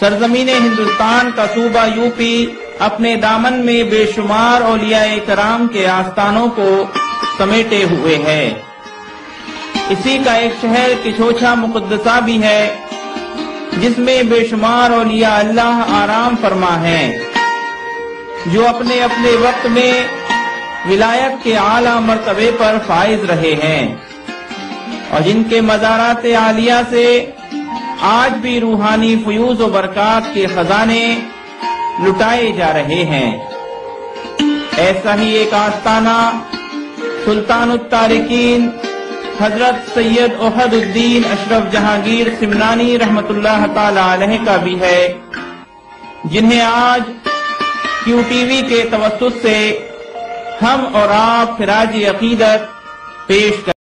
سرزمین ہندوستان کا صوبہ یوپی اپنے دامن میں بے شمار اولیاء کرام کے آستانوں کو سمیٹے ہوئے ہے۔ اسی کا ایک شہر کچھوچھا مقدسہ بھی ہے، جس میں بے شمار اولیاء اللہ آرام فرما ہیں، جو اپنے اپنے وقت میں ولایت کے اعلیٰ مرتبے پر فائز رہے ہیں، اور جن کے مزارات عالیہ سے آج بھی روحانی فیوز و برکات کے خزانے لٹائے جا رہے ہیں۔ ایسا ہی ایک آستانہ سلطان التارکین حضرت سید احد الدین اشرف جہانگیر سمنانی رحمت اللہ تعالی علیہ کا بھی ہے، جنہیں آج کیو ٹی وی کے توسط سے ہم اور آپ خراج عقیدت پیش کر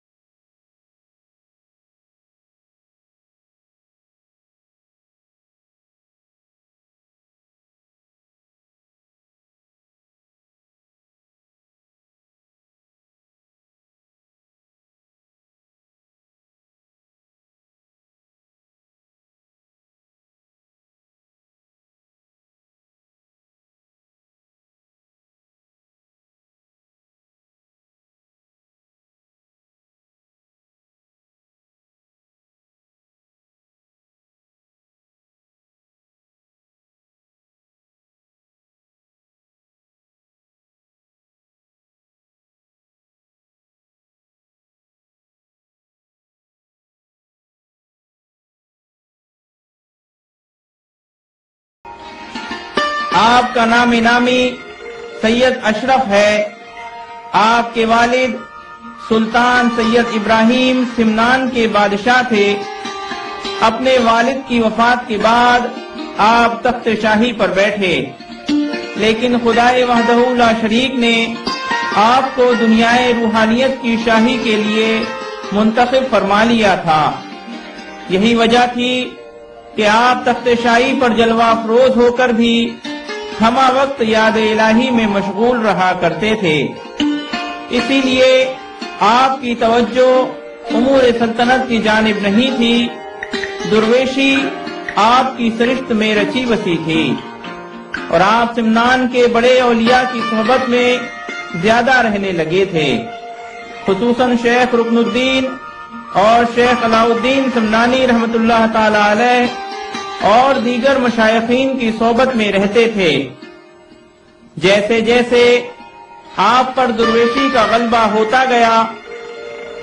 آپ کا نام نامی سید اشرف ہے۔ آپ کے والد سلطان سید ابراہیم سمنان کے بادشاہ تھے۔ اپنے والد کی وفات کے بعد آپ تخت شاہی پر بیٹھے، لیکن خدائے وحدہ لا شریک نے آپ کو دنیائے روحانیت کی شاہی کے لیے منتخب فرما لیا تھا۔ یہی وجہ تھی کہ آپ تخت شاہی پر جلوہ افروز ہو کر بھی ہمہ وقت یاد الہی میں مشغول رہا کرتے تھے۔ اسی لیے آپ کی توجہ امور سلطنت کی جانب نہیں تھی، درویشی آپ کی سرشت میں رچی بسی تھی، اور آپ سمنان کے بڑے اولیاء کی صحبت میں زیادہ رہنے لگے تھے، خصوصاً شیخ رکن الدین اور شیخ علاء الدین سمنانی رحمت اللہ تعالی علیہ اور دیگر مشائخین کی صحبت میں رہتے تھے۔ جیسے جیسے آپ پر درویشی کا غلبہ ہوتا گیا،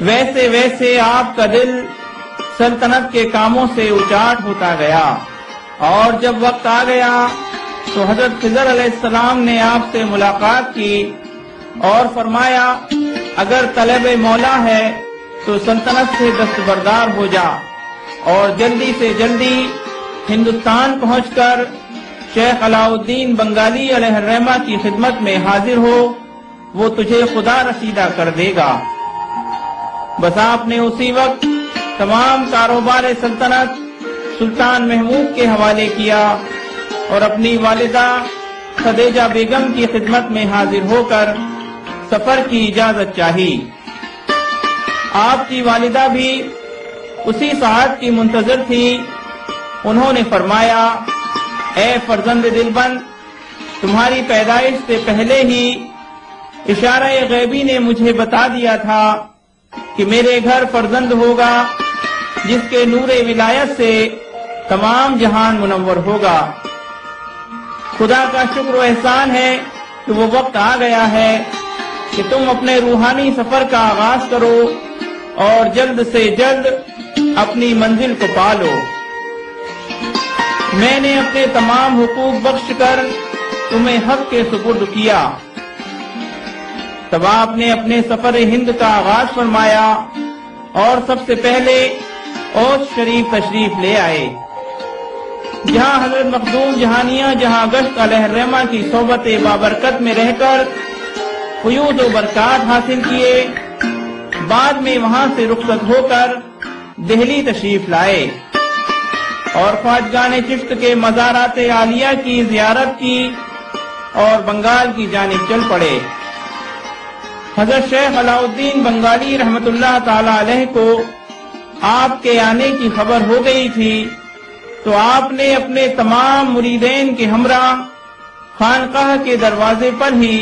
ویسے ویسے آپ کا دل سلطنت کے کاموں سے اچاٹ ہوتا گیا، اور جب وقت آ گیا تو حضرت خضر علیہ السلام نے آپ سے ملاقات کی اور فرمایا، اگر طلب مولا ہے تو سلطنت سے دستبردار ہو جا، اور جلدی سے جلدی ہندوستان پہنچ کر شیخ علاء الدین بنگالی علیہ الرحمہ کی خدمت میں حاضر ہو، وہ تجھے خدا رسیدہ کر دے گا۔ بس آپ نے اسی وقت تمام کاروبار سلطنت سلطان محمود کے حوالے کیا اور اپنی والدہ خدیجہ بیگم کی خدمت میں حاضر ہو کر سفر کی اجازت چاہی۔ آپ کی والدہ بھی اسی ساعت کی منتظر تھی۔ انہوں نے فرمایا، اے فرزند دلبند، تمہاری پیدائش سے پہلے ہی اشارہ غیبی نے مجھے بتا دیا تھا کہ میرے گھر فرزند ہوگا جس کے نور ولایت سے تمام جہان منور ہوگا۔ خدا کا شکر و احسان ہے کہ وہ وقت آ گیا ہے کہ تم اپنے روحانی سفر کا آغاز کرو اور جلد سے جلد اپنی منزل کو پالو۔ میں نے اپنے تمام حقوق بخش کر تمہیں حق کے سپرد کیا۔ تب آپ نے اپنے سفر ہند کا آغاز فرمایا اور سب سے پہلے اوس شریف تشریف لے آئے، جہاں حضرت مخدوم جہانیہ جہاں گشت علیہ الرحمہ کی صحبت بابرکت میں رہ کر فیوز و برکات حاصل کیے۔ بعد میں وہاں سے رخصت ہو کر دہلی تشریف لائے اور خواجگان چشت کے مزارات عالیہ کی زیارت کی اور بنگال کی جانب چل پڑے۔ حضرت شیخ علاء الدین بنگالی رحمت اللہ تعالی علیہ کو آپ کے آنے کی خبر ہو گئی تھی، تو آپ نے اپنے تمام مریدین کے ہمراہ خانقاہ کے دروازے پر ہی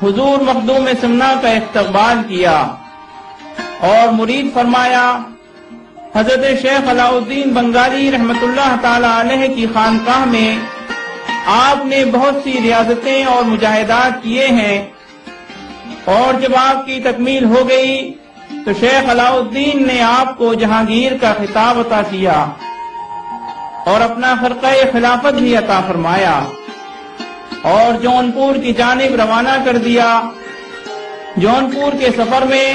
حضور مخدوم سمنا کا استقبال کیا اور مرید فرمایا حضرت شیخ علاء الدین بنگالی رحمت اللہ تعالی علیہ کی خانقاہ میں آپ نے بہت سی ریاضتیں اور مجاہدات کیے ہیں، اور جب آپ کی تکمیل ہو گئی تو شیخ علاء الدین نے آپ کو جہانگیر کا خطاب عطا کیا اور اپنا خرقہ خلافت بھی عطا فرمایا اور جونپور کی جانب روانہ کر دیا۔ جونپور کے سفر میں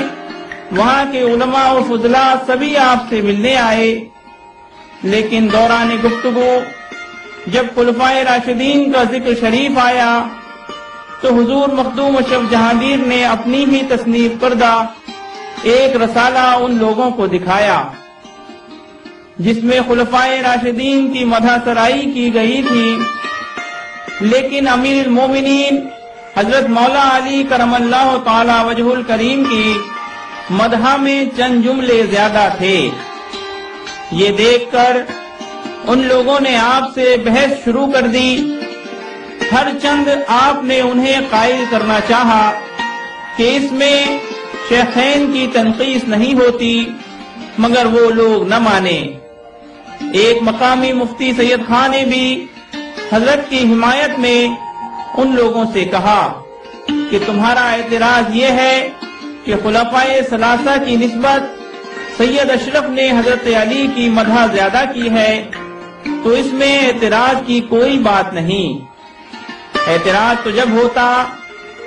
وہاں کے علماء و فضلاء سبھی آپ سے ملنے آئے، لیکن دوران گفتگو جب خلفائے راشدین کا ذکر شریف آیا تو حضور مخدوم اشرف جہانگیر نے اپنی ہی تصنیف کردہ ایک رسالہ ان لوگوں کو دکھایا جس میں خلفائے راشدین کی مدح سرائی کی گئی تھی، لیکن امیر المومنین حضرت مولا علی کرم اللہ تعالی وجہ الکریم کی مدح میں چند جملے زیادہ تھے۔ یہ دیکھ کر ان لوگوں نے آپ سے بحث شروع کر دی، ہر چند آپ نے انہیں قائل کرنا چاہا کہ اس میں شیخین کی تنقیص نہیں ہوتی، مگر وہ لوگ نہ مانے۔ ایک مقامی مفتی سید خان نے بھی حضرت کی حمایت میں ان لوگوں سے کہا کہ تمہارا اعتراض یہ ہے کہ خلفائے ثلاثہ کی نسبت سید اشرف نے حضرت علی کی مدح زیادہ کی ہے، تو اس میں اعتراض کی کوئی بات نہیں۔ اعتراض تو جب ہوتا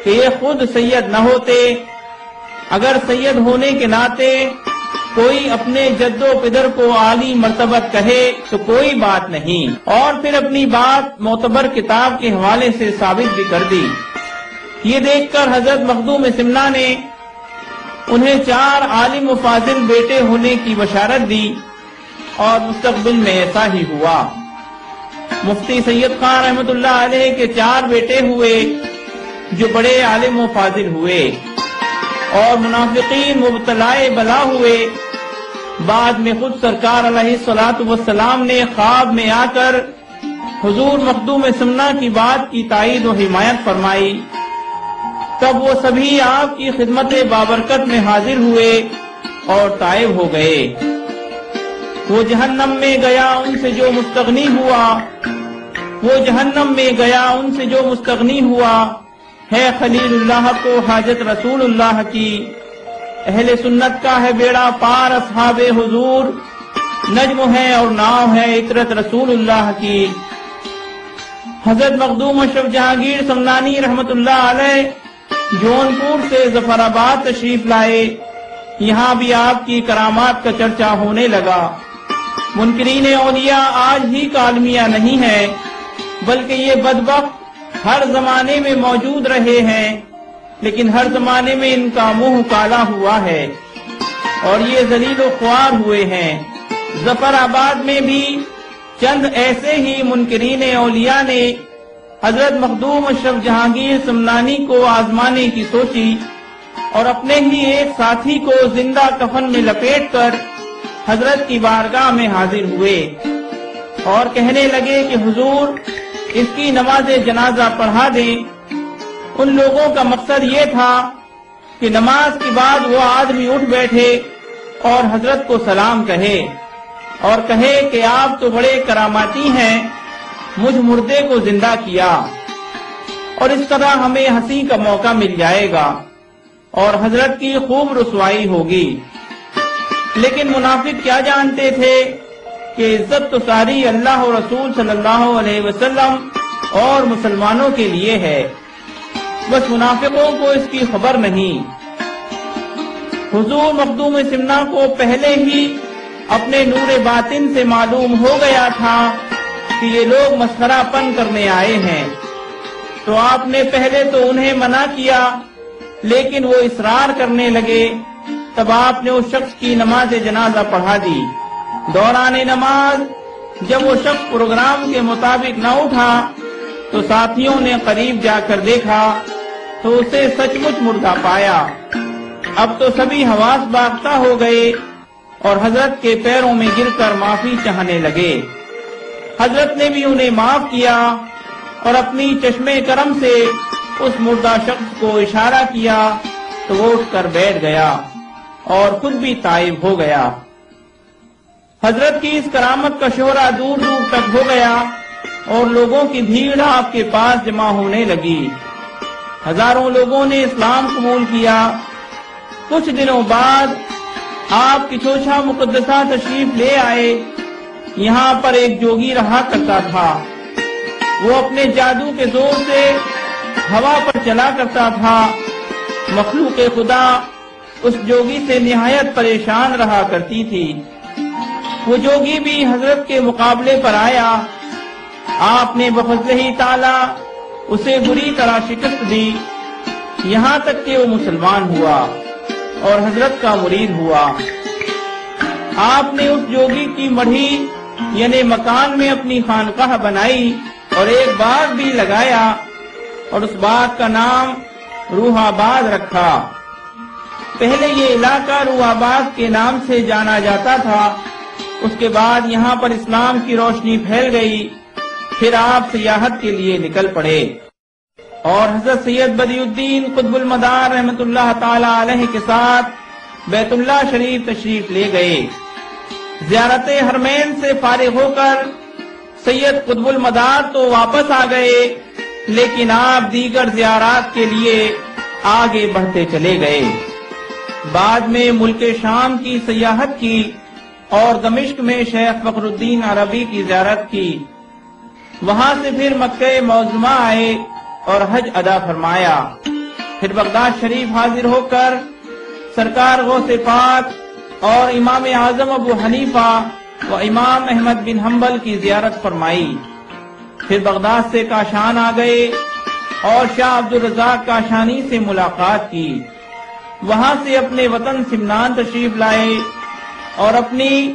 کہ یہ خود سید نہ ہوتے، اگر سید ہونے کے ناطے کوئی اپنے جد و پدر کو عالی مرتبت کہے تو کوئی بات نہیں، اور پھر اپنی بات معتبر کتاب کے حوالے سے ثابت بھی کر دی۔ یہ دیکھ کر حضرت مخدوم سمنا نے انہیں 4 عالم و فاضل بیٹے ہونے کی بشارت دی، اور مستقبل میں ایسا ہی ہوا۔ مفتی سید خان رحمت اللہ علیہ کے 4 بیٹے ہوئے جو بڑے عالم و فاضل ہوئے، اور منافقین مبتلائے بلا ہوئے۔ بعد میں خود سرکار علیہ الصلوۃ والسلام نے خواب میں آ کر حضور مخدوم سمنا کی بات کی تائید و حمایت فرمائی، تب وہ سبھی آپ کی خدمت بابرکت میں حاضر ہوئے اور تائب ہو گئے۔ وہ جہنم میں گیا ان سے جو مستغنی ہوا، وہ جہنم میں گیا ان سے جو مستغنی ہوا، ہے خلیل اللہ کو حاجت رسول اللہ کی، اہل سنت کا ہے بیڑا پار اصحاب حضور، نجم ہے اور ناؤ ہے عطرت رسول اللہ کی۔ حضرت مخدوم اشرف جہانگیر سمنانی رحمت اللہ علیہ جونپور سے ظفر آباد تشریف لائے، یہاں بھی آپ کی کرامات کا چرچا ہونے لگا۔ منکرین اولیاء آج ہی کا عالمیہ نہیں ہے، بلکہ یہ بدبخت ہر زمانے میں موجود رہے ہیں، لیکن ہر زمانے میں ان کا منہ کالا ہوا ہے اور یہ ذلیل و خوار ہوئے ہیں۔ ظفر آباد میں بھی چند ایسے ہی منکرین اولیاء نے حضرت مخدوم اشرف جہانگیر سمنانی کو آزمانے کی سوچی اور اپنے ہی ایک ساتھی کو زندہ کفن میں لپیٹ کر حضرت کی بارگاہ میں حاضر ہوئے اور کہنے لگے کہ حضور اس کی نماز جنازہ پڑھا دیں۔ ان لوگوں کا مقصد یہ تھا کہ نماز کے بعد وہ آدمی اٹھ بیٹھے اور حضرت کو سلام کہے اور کہے کہ آپ تو بڑے کراماتی ہیں، مجھ مردے کو زندہ کیا، اور اس طرح ہمیں ہنسی کا موقع مل جائے گا اور حضرت کی خوب رسوائی ہوگی۔ لیکن منافق کیا جانتے تھے کہ عزت تو ساری اللہ و رسول صلی اللہ علیہ وسلم اور مسلمانوں کے لیے ہے، بس منافقوں کو اس کی خبر نہیں۔ حضور مخدوم سمنا کو پہلے ہی اپنے نور باطن سے معلوم ہو گیا تھا کہ یہ لوگ مسخرہ پن کرنے آئے ہیں، تو آپ نے پہلے تو انہیں منع کیا، لیکن وہ اصرار کرنے لگے، تب آپ نے اس شخص کی نماز جنازہ پڑھا دی۔ دوران نماز جب وہ شخص پروگرام کے مطابق نہ اٹھا تو ساتھیوں نے قریب جا کر دیکھا تو اسے سچ مچ مردہ پایا۔ اب تو سبھی حواس باختہ ہو گئے اور حضرت کے پیروں میں گر کر معافی چاہنے لگے۔ حضرت نے بھی انہیں معاف کیا اور اپنی چشمے کرم سے اس مردہ شخص کو اشارہ کیا تو وہ اٹھ کر بیٹھ گیا اور خود بھی تائب ہو گیا۔ حضرت کی اس کرامت کا شہرہ دور دور تک ہو گیا اور لوگوں کی بھیڑ آپ کے پاس جمع ہونے لگی۔ ہزاروں لوگوں نے اسلام قبول کیا۔ کچھ دنوں بعد آپ کی چوچھا مقدسہ تشریف لے آئے۔ یہاں پر ایک جوگی رہا کرتا تھا۔ وہ اپنے جادو کے زور سے ہوا پر چلا کرتا تھا۔ مخلوق خدا اس جوگی سے نہایت پریشان رہا کرتی تھی۔ وہ جوگی بھی حضرت کے مقابلے پر آیا۔ آپ نے بفضلہ تعالی اسے بری طرح شکست دی، یہاں تک کہ وہ مسلمان ہوا اور حضرت کا مرید ہوا۔ آپ نے اس جوگی کی مڑھی یعنی مکان میں اپنی خانقاہ بنائی اور ایک باغ بھی لگایا اور اس باغ کا نام روح آباد رکھا۔ پہلے یہ علاقہ روح آباد کے نام سے جانا جاتا تھا۔ اس کے بعد یہاں پر اسلام کی روشنی پھیل گئی۔ پھر آپ سیاحت کے لیے نکل پڑے اور حضرت سید بدیع الدین قطب المدار رحمت اللہ تعالی علیہ کے ساتھ بیت اللہ شریف تشریف لے گئے۔ زیارت حرمین سے فارغ ہو کر سید قطب المدار تو واپس آ گئے، لیکن آپ دیگر زیارات کے لیے آگے بڑھتے چلے گئے۔ بعد میں ملک شام کی سیاحت کی اور دمشق میں شیخ فخر الدین عربی کی زیارت کی۔ وہاں سے پھر مکہ معظمہ آئے اور حج ادا فرمایا۔ پھر بغداد شریف حاضر ہو کر سرکار غوث پاک اور امام اعظم ابو حنیفہ و امام احمد بن حنبل کی زیارت فرمائی۔ پھر بغداد سے کاشان آ گئے اور شاہ عبد الرزاق کاشانی سے ملاقات کی۔ وہاں سے اپنے وطن سمنان تشریف لائے اور اپنی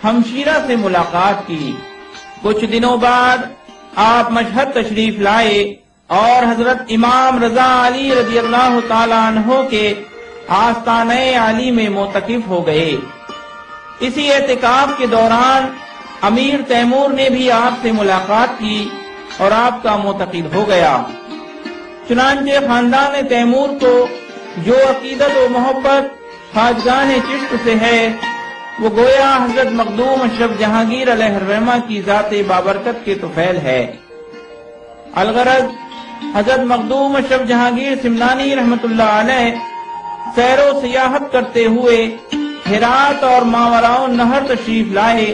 ہمشیرہ سے ملاقات کی۔ کچھ دنوں بعد آپ مشہد تشریف لائے اور حضرت امام رضا علی رضی اللہ تعالیٰ عنہ کے آستانہ علی میں معتکف ہو گئے۔ اسی اعتکاف کے دوران امیر تیمور نے بھی آپ سے ملاقات کی اور آپ کا معتقد ہو گیا۔ چنانچہ خاندان تیمور کو جو عقیدت و محبت خواجگان چشت سے ہے، وہ گویا حضرت مخدوم اشرف جہانگیر علیہ الرحمہ کی ذات بابرکت کے طفیل ہے۔ الغرض حضرت مخدوم اشرف جہانگیر سمنانی رحمت اللہ علیہ سیر و سیاحت کرتے ہوئے ہرات اور ماوراء النہر تشریف لائے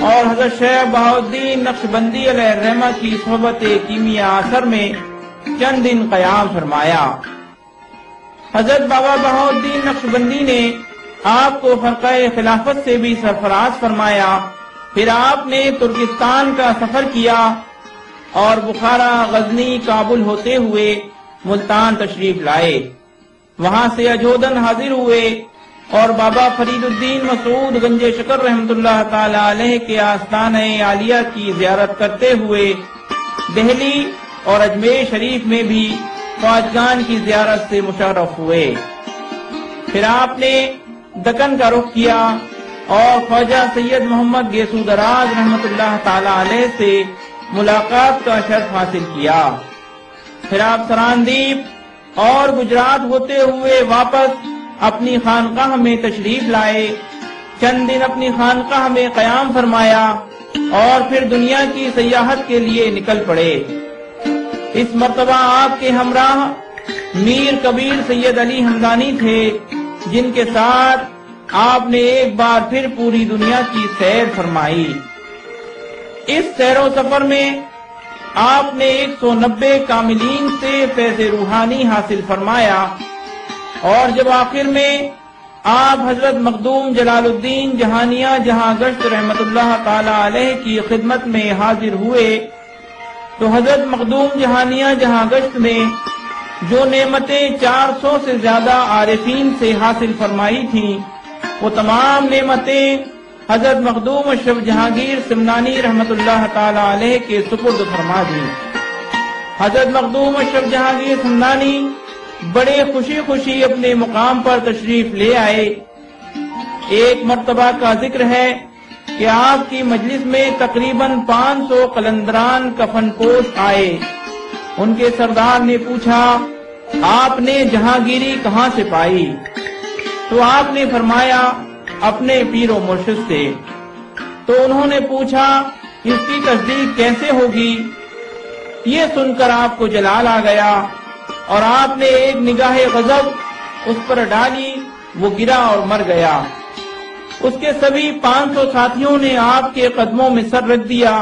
اور حضرت شیخ بہاؤالدین نقشبندی علیہ الرحمہ کی صحبت کیمیا اثر میں چند دن قیام فرمایا۔ حضرت بابا بہاؤالدین نقشبندی نے آپ کو فرقہ خلافت سے بھی سرفراز فرمایا۔ پھر آپ نے ترکستان کا سفر کیا اور بخارا، غزنی، کابل ہوتے ہوئے ملتان تشریف لائے۔ وہاں سے اجودن حاضر ہوئے اور بابا فرید الدین مسعود گنج شکر رحمت اللہ تعالی علیہ کے آستانہ عالیہ کی زیارت کرتے ہوئے دہلی اور اجمیر شریف میں بھی خواجگان کی زیارت سے مشرف ہوئے۔ پھر آپ نے دکن کا رخ کیا اور خواجہ سید محمد گیسو دراز رحمت اللہ تعالی علیہ سے ملاقات کا شرف حاصل کیا۔ پھر آپ سراندیپ اور گجرات ہوتے ہوئے واپس اپنی خانقاہ میں تشریف لائے۔ چند دن اپنی خانقاہ میں قیام فرمایا اور پھر دنیا کی سیاحت کے لیے نکل پڑے۔ اس مرتبہ آپ کے ہمراہ میر کبیر سید علی ہمدانی تھے، جن کے ساتھ آپ نے ایک بار پھر پوری دنیا کی سیر فرمائی۔ اس سیر و سفر میں آپ نے 190 کاملین سے فیض روحانی حاصل فرمایا اور جب آخر میں آپ حضرت مخدوم جلال الدین جہانیہ جہاں گشت رحمت اللہ تعالی علیہ کی خدمت میں حاضر ہوئے تو حضرت مخدوم جہانیہ جہاں گشت نے جو نعمتیں 400 سے زیادہ عارفین سے حاصل فرمائی تھیں، وہ تمام نعمتیں حضرت مخدوم اشرف جہانگیر سمنانی رحمت اللہ تعالی علیہ کے سپرد فرما دی۔ حضرت مخدوم اشرف جہانگیر سمنانی بڑے خوشی خوشی اپنے مقام پر تشریف لے آئے۔ ایک مرتبہ کا ذکر ہے کہ کہ آپ کی مجلس میں تقریباً 500 قلندران کفن پوش آئے۔ ان کے سردار نے پوچھا آپ نے جہانگیری کہاں سے پائی؟ تو آپ نے فرمایا اپنے پیر و مرشد سے۔ تو انہوں نے پوچھا اس کی تصدیق کیسے ہوگی؟ یہ سن کر آپ کو جلال آ گیا اور آپ نے ایک نگاہ غضب اس پر ڈالی، وہ گرا اور مر گیا۔ اس کے سبھی 500 ساتھیوں نے آپ کے قدموں میں سر رکھ دیا۔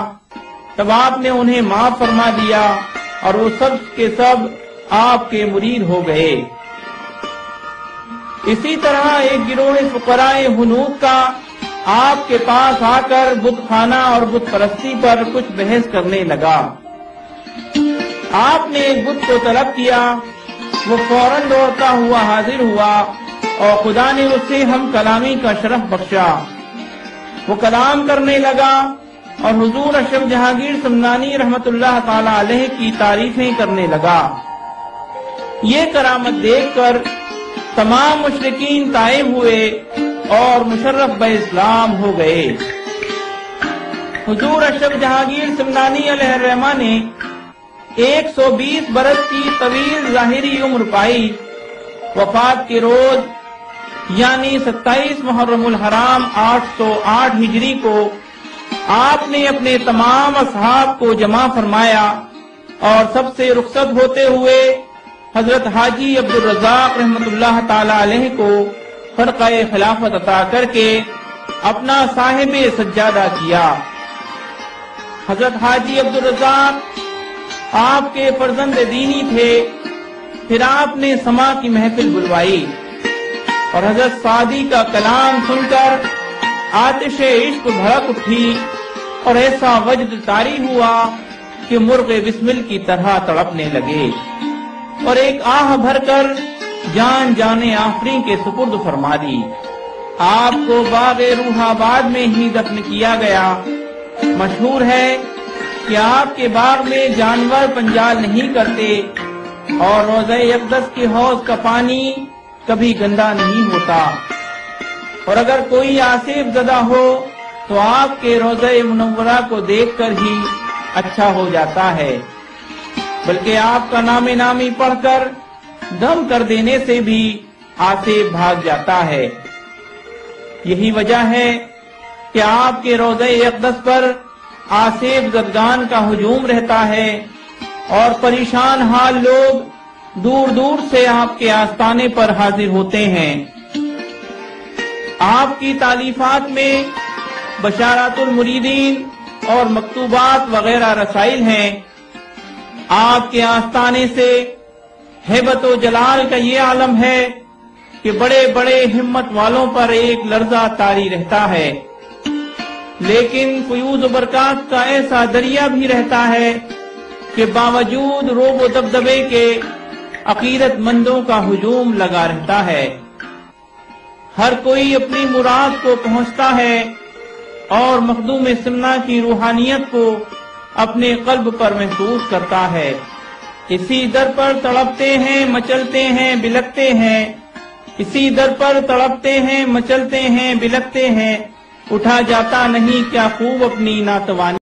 تب آپ نے انہیں معاف فرما دیا اور وہ سب کے سب آپ کے مرید ہو گئے۔ اسی طرح ایک گروہ فقراء ہنود کا آپ کے پاس آ کر بت خانہ اور بت پرستی پر کچھ بحث کرنے لگا۔ آپ نے ایک بت کو طلب کیا، وہ فوراً دوڑتا ہوا حاضر ہوا اور خدا نے اسے ہم کلامی کا شرف بخشا۔ وہ کلام کرنے لگا اور حضور اشرف جہانگیر سمنانی رحمت اللہ تعالی علیہ کی تعریفیں کرنے لگا۔ یہ کرامت دیکھ کر تمام مشرکین تائب ہوئے اور مشرف بہ اسلام ہو گئے۔ حضور اشرف جہانگیر سمنانی علیہ الرحمہ نے 120 برس کی طویل ظاہری عمر پائی۔ وفات کے روز یعنی 27 محرم الحرام 808 ہجری کو آپ نے اپنے تمام اصحاب کو جمع فرمایا اور سب سے رخصت ہوتے ہوئے حضرت حاجی عبدالرزاق رحمت اللہ تعالی علیہ کو فرقہ خلافت عطا کر کے اپنا صاحب سجادہ کیا۔ حضرت حاجی عبدالرزاق آپ کے فرزند دینی تھے۔ پھر آپ نے سما کی محفل بلوائی اور حضرت سعدی کا کلام سن کر آتش عشق بھڑک اٹھی اور ایسا وجد طاری ہوا کہ مرغ بسمل کی طرح تڑپنے لگے اور ایک آہ بھر کر جان جانے آفریں کے سپرد فرما دی۔ آپ کو باغ روح آباد میں ہی دفن کیا گیا۔ مشہور ہے کہ آپ کے باغ میں جانور پنجال نہیں کرتے اور روضہ اقدس کے حوض کا پانی کبھی گندا نہیں ہوتا، اور اگر کوئی آصف زدہ ہو تو آپ کے روضہ منورہ کو دیکھ کر ہی اچھا ہو جاتا ہے، بلکہ آپ کا نام نامی پڑھ کر دم کر دینے سے بھی آصف بھاگ جاتا ہے۔ یہی وجہ ہے کہ آپ کے روضہ اقدس پر آصف زدگان کا ہجوم رہتا ہے اور پریشان حال لوگ دور دور سے آپ کے آستانے پر حاضر ہوتے ہیں۔ آپ کی تالیفات میں بشارات المریدین اور مکتوبات وغیرہ رسائل ہیں۔ آپ کے آستانے سے ہیبت و جلال کا یہ عالم ہے کہ بڑے بڑے ہمت والوں پر ایک لرزہ طاری رہتا ہے، لیکن فیوز و برکات کا ایسا دریا بھی رہتا ہے کہ باوجود روب و دبدبے کے عقیدت مندوں کا ہجوم لگا رہتا ہے۔ ہر کوئی اپنی مراد کو پہنچتا ہے اور مخدوم سمنا کی روحانیت کو اپنے قلب پر محسوس کرتا ہے۔ اسی در پر تڑپتے ہیں، مچلتے ہیں، بلکتے ہیں، اسی در پر تڑپتے ہیں، مچلتے ہیں، بلکتے ہیں، اٹھا جاتا نہیں کیا خوب اپنی ناتوانی